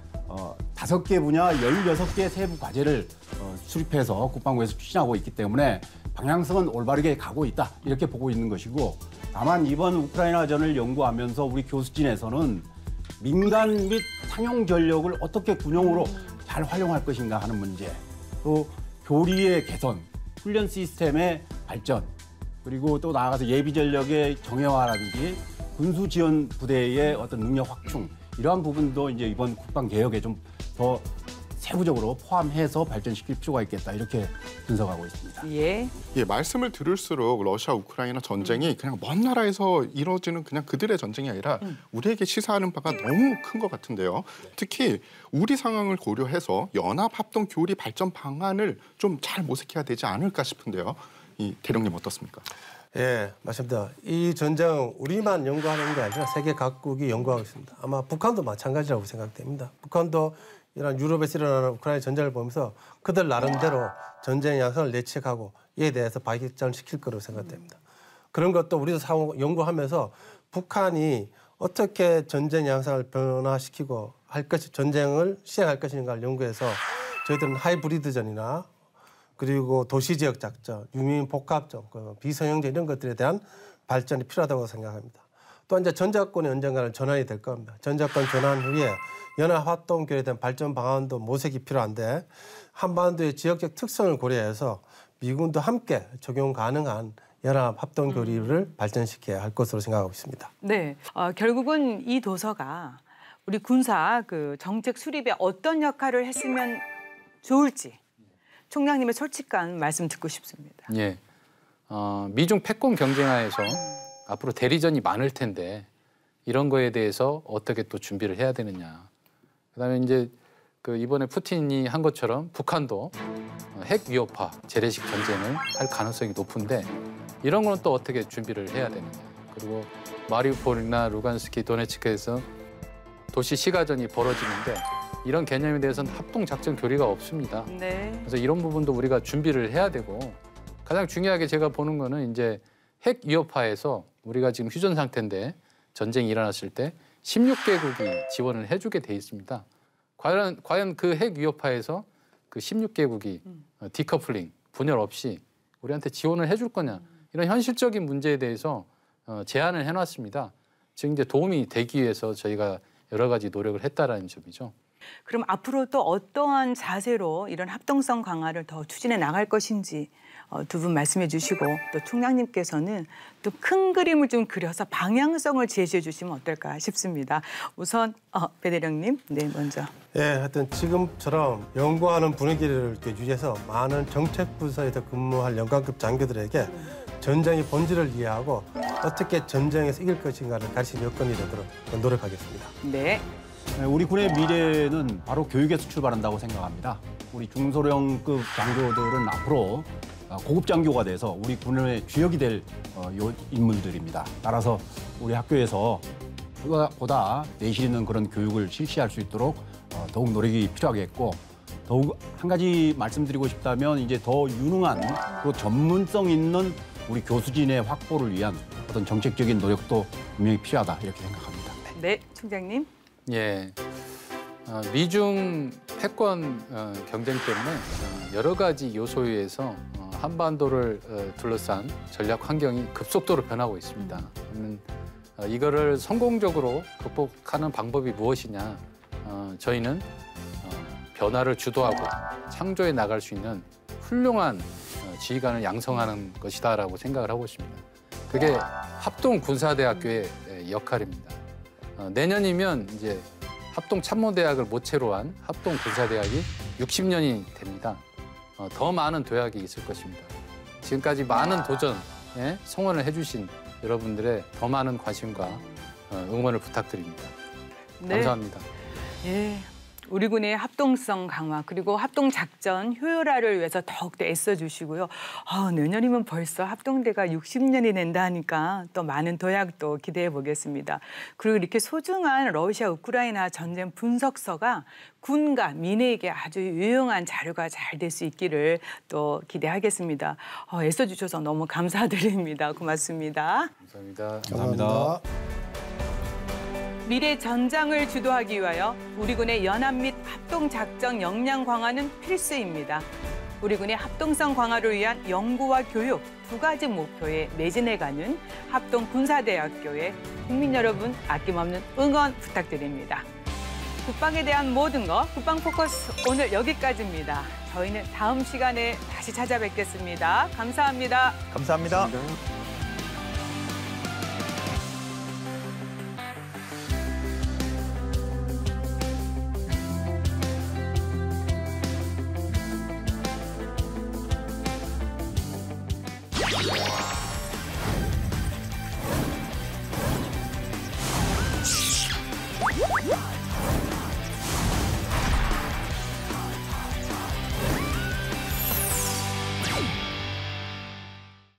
5개 분야 16개 세부 과제를 수립해서 국방부에서 추진하고 있기 때문에 방향성은 올바르게 가고 있다, 이렇게 보고 있는 것이고, 다만 이번 우크라이나전을 연구하면서 우리 교수진에서는 민간 및 상용 전력을 어떻게 군용으로 잘 활용할 것인가 하는 문제, 또 교리의 개선, 훈련 시스템의 발전, 그리고 또 나아가서 예비 전력의 정예화라든지 군수 지원 부대의 어떤 능력 확충, 이러한 부분도 이제 이번 국방 개혁에 좀 더 세부적으로 포함해서 발전시킬 필요가 있겠다, 이렇게 분석하고 있습니다. 예. 예, 말씀을 들을수록 러시아 우크라이나 전쟁이 그냥 먼 나라에서 이루어지는 그냥 그들의 전쟁이 아니라 우리에게 시사하는 바가 너무 큰 것 같은데요. 특히 우리 상황을 고려해서 연합합동 교리 발전 방안을 좀 잘 모색해야 되지 않을까 싶은데요. 이 대령님 어떻습니까? 예, 맞습니다. 이 전쟁 우리만 연구하는 게 아니라 세계 각국이 연구하고 있습니다. 아마 북한도 마찬가지라고 생각됩니다. 북한도 이런 유럽에서 일어나는 우크라이나 전쟁을 보면서 그들 나름대로 전쟁 양상을 예측하고 이에 대해서 발전시킬 거라고 생각됩니다. 그런 것도 우리도 연구하면서 북한이 어떻게 전쟁 양상을 변화시키고 전쟁을 시행할 것인가를 연구해서 저희들은 하이브리드전이나 그리고 도시지역 작전, 유민 복합전, 비선형제 이런 것들에 대한 발전이 필요하다고 생각합니다. 또 이제 전자권이 언젠가는 전환이 될 겁니다. 전자권 전환 후에 연합합동 교류에 대한 발전 방안도 모색이 필요한데, 한반도의 지역적 특성을 고려해서 미군도 함께 적용 가능한 연합합동 교류를 발전시켜야 할 것으로 생각하고 있습니다. 네, 결국은 이 도서가 우리 군사 정책 수립에 어떤 역할을 했으면 좋을지 총장님의 솔직한 말씀 듣고 싶습니다. 예, 미중 패권 경쟁하에서 앞으로 대리전이 많을 텐데 이런 거에 대해서 어떻게 또 준비를 해야 되느냐. 그다음에 이제 이번에 푸틴이 한 것처럼 북한도 핵 위협화, 재래식 전쟁을 할 가능성이 높은데 이런 거는 또 어떻게 준비를 해야 되느냐. 그리고 마리우폴이나 루간스키, 도네츠크에서 도시 시가전이 벌어지는데 이런 개념에 대해서는 합동작전 교리가 없습니다. 네. 그래서 이런 부분도 우리가 준비를 해야 되고, 가장 중요하게 제가 보는 거는 이제 핵 위협화에서 우리가 지금 휴전 상태인데 전쟁이 일어났을 때 16개국이 지원을 해주게 돼 있습니다. 과연 그 핵 위협화에서 그 16개국이 디커플링, 분열 없이 우리한테 지원을 해줄 거냐, 이런 현실적인 문제에 대해서 제안을 해놨습니다. 즉 이제 도움이 되기 위해서 저희가 여러 가지 노력을 했다라는 점이죠. 그럼 앞으로 또 어떠한 자세로 이런 합동성 강화를 더 추진해 나갈 것인지 두 분 말씀해 주시고, 또 총장님께서는 또 큰 그림을 좀 그려서 방향성을 제시해 주시면 어떨까 싶습니다. 우선 배 대령님, 네, 먼저. 예, 하여튼 지금처럼 연구하는 분위기를 이렇게 유지해서 많은 정책 부서에서 근무할 연관급 장교들에게 전쟁의 본질을 이해하고 어떻게 전쟁에서 이길 것인가를 가르치는 여건이 되도록 노력하겠습니다. 네. 우리 군의 미래는 바로 교육에서 출발한다고 생각합니다. 우리 중소령급 장교들은 앞으로 고급 장교가 돼서 우리 군의 주역이 될 인물들입니다. 따라서 우리 학교에서 보다 내실 있는 그런 교육을 실시할 수 있도록 더욱 노력이 필요하겠고, 더욱 한 가지 말씀드리고 싶다면 이제 더 유능한 또 전문성 있는 우리 교수진의 확보를 위한 어떤 정책적인 노력도 분명히 필요하다 이렇게 생각합니다. 네, 총장님. 예, 미중 패권 경쟁 때문에 여러 가지 요소에 의해서 한반도를 둘러싼 전략 환경이 급속도로 변하고 있습니다. 이거를 성공적으로 극복하는 방법이 무엇이냐? 저희는 변화를 주도하고 창조해 나갈 수 있는 훌륭한 지휘관을 양성하는 것이다라고 생각을 하고 있습니다. 그게 합동군사대학교의 역할입니다. 내년이면 이제 합동참모대학을 모체로 한 합동군사대학이 60년이 됩니다. 더 많은 도약이 있을 것입니다. 지금까지 많은 도전에 성원을 해주신 여러분들의 더 많은 관심과 응원을 부탁드립니다. 네. 감사합니다. 예. 우리 군의 합동성 강화 그리고 합동작전 효율화를 위해서 더욱더 애써주시고요. 내년이면 벌써 합동대가 60년이 된다 하니까 또 많은 도약도 기대해 보겠습니다. 그리고 이렇게 소중한 러시아 우크라이나 전쟁 분석서가 군과 민에게 아주 유용한 자료가 잘 될 수 있기를 또 기대하겠습니다. 애써주셔서 너무 감사드립니다. 고맙습니다. 감사합니다. 감사합니다. 미래 전장을 주도하기 위하여 우리 군의 연합 및 합동 작전 역량 강화는 필수입니다. 우리 군의 합동성 강화를 위한 연구와 교육 두 가지 목표에 매진해가는 합동군사대학교에 국민 여러분 아낌없는 응원 부탁드립니다. 국방에 대한 모든 것 국방 포커스 오늘 여기까지입니다. 저희는 다음 시간에 다시 찾아뵙겠습니다. 감사합니다. 감사합니다.